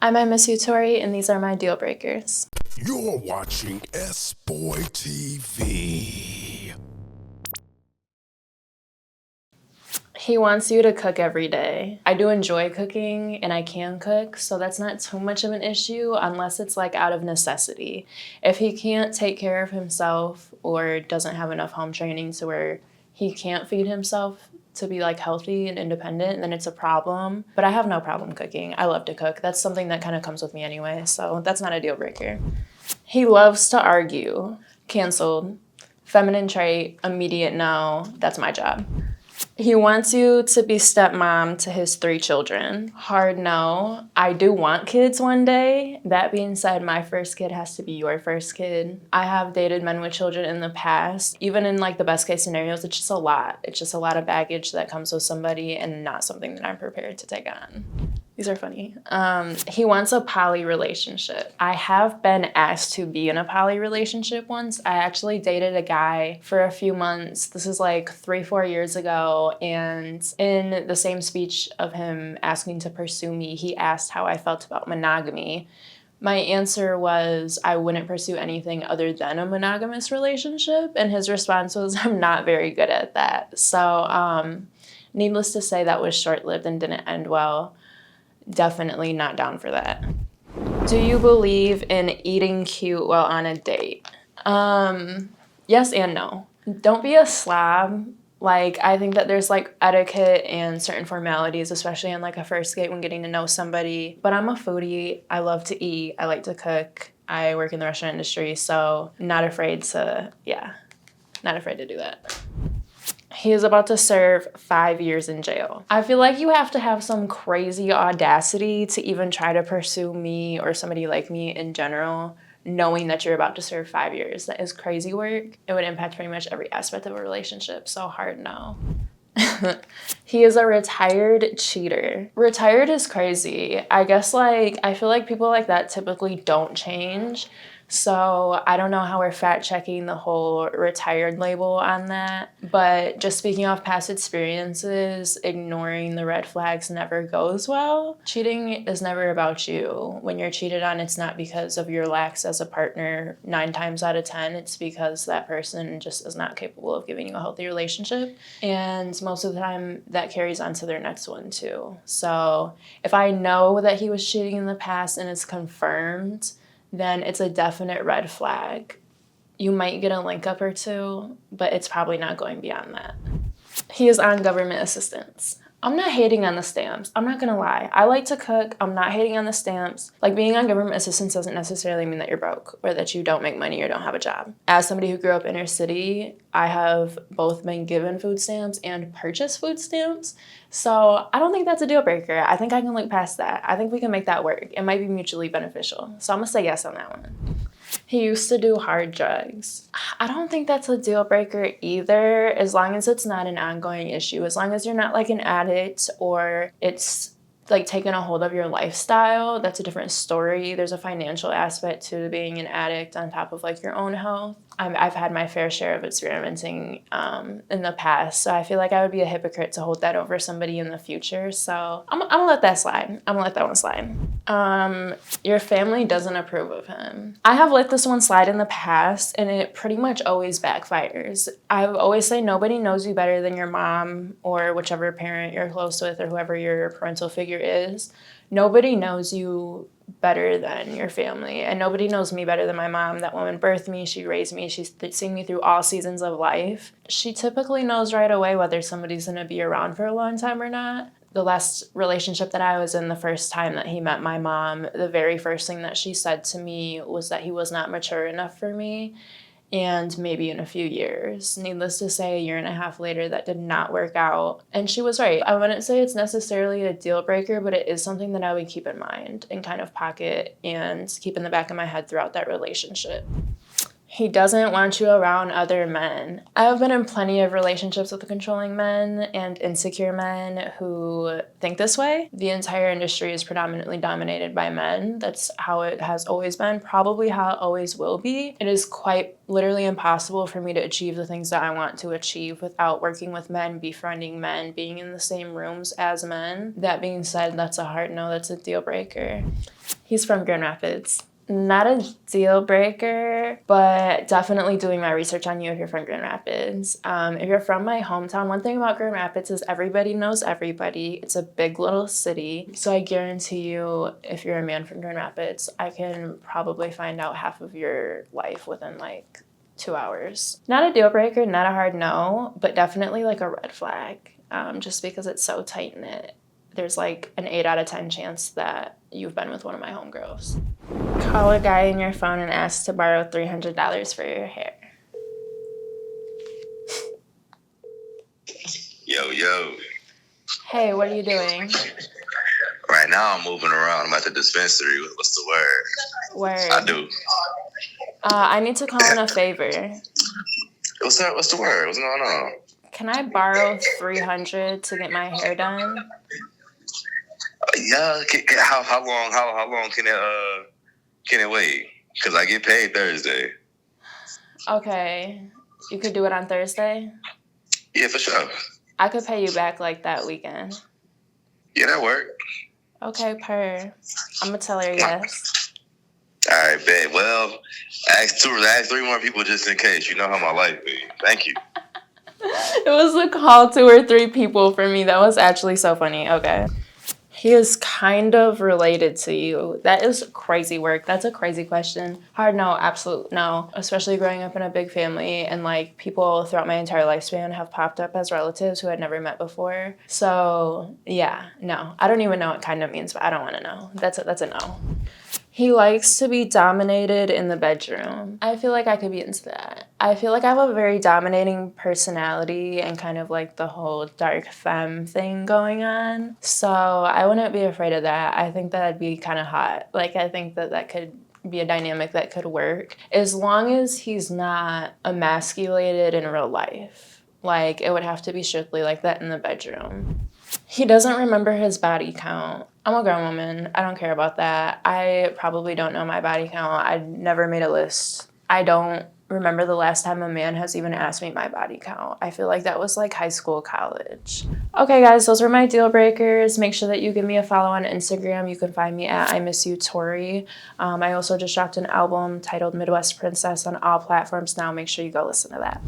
I miss you, Tori, and these are my deal breakers. You're watching SBoy TV. He wants you to cook every day. I do enjoy cooking and I can cook, so that's not too much of an issue unless it's like out of necessity. If he can't take care of himself or doesn't have enough home training to where he can't feed himself to be like healthy and independent, then it's a problem. But I have no problem cooking. I love to cook. That's something that kind of comes with me anyway, so that's not a deal breaker. He loves to argue. Canceled. Feminine trait, immediate no. That's my job. He wants you to be stepmom to his 3 children. Hard no. I do want kids one day. That being said, my first kid has to be your first kid. I have dated men with children in the past. Even in like the best case scenarios, it's just a lot. It's just a lot of baggage that comes with somebody and not something that I'm prepared to take on. These are funny. He wants a poly relationship. I have been asked to be in a poly relationship once. I actually dated a guy for a few months. This is like 3-4 years ago. And in the same speech of him asking to pursue me, he asked how I felt about monogamy. My answer was I wouldn't pursue anything other than a monogamous relationship. And his response was, I'm not very good at that. So needless to say, that was short-lived and didn't end well. Definitely not down for that. Do you believe in eating cute while on a date? Yes and no. Don't be a slob. Like, I think that there's like etiquette and certain formalities, especially on like a first date when getting to know somebody. But I'm a foodie. I love to eat. I like to cook. I work in the restaurant industry, so not afraid to do that. He is about to serve 5 years in jail. I feel like you have to have some crazy audacity to even try to pursue me or somebody like me in general, knowing that you're about to serve 5 years. That is crazy work. It would impact pretty much every aspect of a relationship, so hard no. He is a retired cheater. Retired is crazy. I guess like, I feel like people like that typically don't change. So I don't know how we're fact checking the whole retired label on that. But just speaking off past experiences, ignoring the red flags never goes well. Cheating is never about you. When you're cheated on, it's not because of your lacks as a partner. 9 times out of 10, it's because that person just is not capable of giving you a healthy relationship. And most of the time, that carries on to their next one too. So if I know that he was cheating in the past and it's confirmed, then it's a definite red flag. You might get a link up or two, but it's probably not going beyond that. He is on government assistance. I'm not hating on the stamps. I'm not gonna lie. I like to cook. I'm not hating on the stamps. Like, being on government assistance doesn't necessarily mean that you're broke or that you don't make money or don't have a job. As somebody who grew up inner city, I have both been given food stamps and purchased food stamps. So I don't think that's a deal breaker. I think I can look past that. I think we can make that work. It might be mutually beneficial. So I'm gonna say yes on that one. He used to do hard drugs. I don't think that's a deal breaker either, as long as it's not an ongoing issue, as long as you're not like an addict or it's like taking a hold of your lifestyle. That's a different story. There's a financial aspect to being an addict on top of like your own health. I've had my fair share of experimenting in the past, so I feel like I would be a hypocrite to hold that over somebody in the future. So I'm gonna let that slide. I'm gonna let that one slide. Your family doesn't approve of him. I have let this one slide in the past, and it pretty much always backfires. I always say nobody knows you better than your mom or whichever parent you're close with or whoever your parental figure is. Nobody knows you better than your family, and nobody knows me better than my mom. That woman birthed me, she raised me, she's seen me through all seasons of life. She typically knows right away whether somebody's gonna be around for a long time or not. The last relationship that I was in, the first time that he met my mom, the very first thing that she said to me was that he was not mature enough for me, and maybe in a few years. Needless to say, 1.5 years later, that did not work out. And she was right. I wouldn't say it's necessarily a deal breaker, but it is something that I would keep in mind and kind of pocket and keep in the back of my head throughout that relationship. He doesn't want you around other men. I've been in plenty of relationships with controlling men and insecure men who think this way. The entire industry is predominantly dominated by men. That's how it has always been, probably how it always will be. It is quite literally impossible for me to achieve the things that I want to achieve without working with men, befriending men, being in the same rooms as men. That being said, that's a hard no, that's a deal breaker. He's from Grand Rapids. Not a deal breaker, but definitely doing my research on you if you're from Grand Rapids. If you're from my hometown, one thing about Grand Rapids is everybody knows everybody. It's a big little city. So I guarantee you, if you're a man from Grand Rapids, I can probably find out half of your life within like 2 hours. Not a deal breaker, not a hard no, but definitely like a red flag, just because it's so tight-knit. There's like an 8 out of 10 chance that you've been with one of my homegirls. Call a guy in your phone and ask to borrow $300 for your hair. Yo. Hey, what are you doing? Right now I'm moving around. I'm at the dispensary. What's the word? Word. I do. I need to call in a favor. What's that? What's the word? What's going on? Can I borrow $300 to get my hair done? Yeah. How long can it wait? Because I get paid Thursday. Okay. You could do it on Thursday? Yeah, for sure. I could pay you back like that weekend. Yeah, that work. Okay, I'm gonna tell her yes. All right, bet. Well, ask 3 more people just in case. You know how my life be. Thank you. It was a call 2 or 3 people for me. That was actually so funny. Okay. He is kind of related to you. That is crazy work. That's a crazy question. Hard no, absolute no. Especially growing up in a big family and like people throughout my entire lifespan have popped up as relatives who I'd never met before. So yeah, no. I don't even know what kind of means, but I don't want to know. That's a no. He likes to be dominated in the bedroom. I feel like I could be into that. I feel like I have a very dominating personality and kind of like the whole dark femme thing going on. So I wouldn't be afraid of that. I think that'd be kind of hot. Like I think that could be a dynamic that could work as long as he's not emasculated in real life. Like it would have to be strictly like that in the bedroom. He doesn't remember his body count. I'm a grown woman. I don't care about that. I probably don't know my body count. I never made a list. I don't remember the last time a man has even asked me my body count. I feel like that was like high school, college. Okay, guys, those were my deal breakers. Make sure that you give me a follow on Instagram. You can find me at I Miss You Tori. I also just dropped an album titled Midwest Princess on all platforms now. Make sure you go listen to that.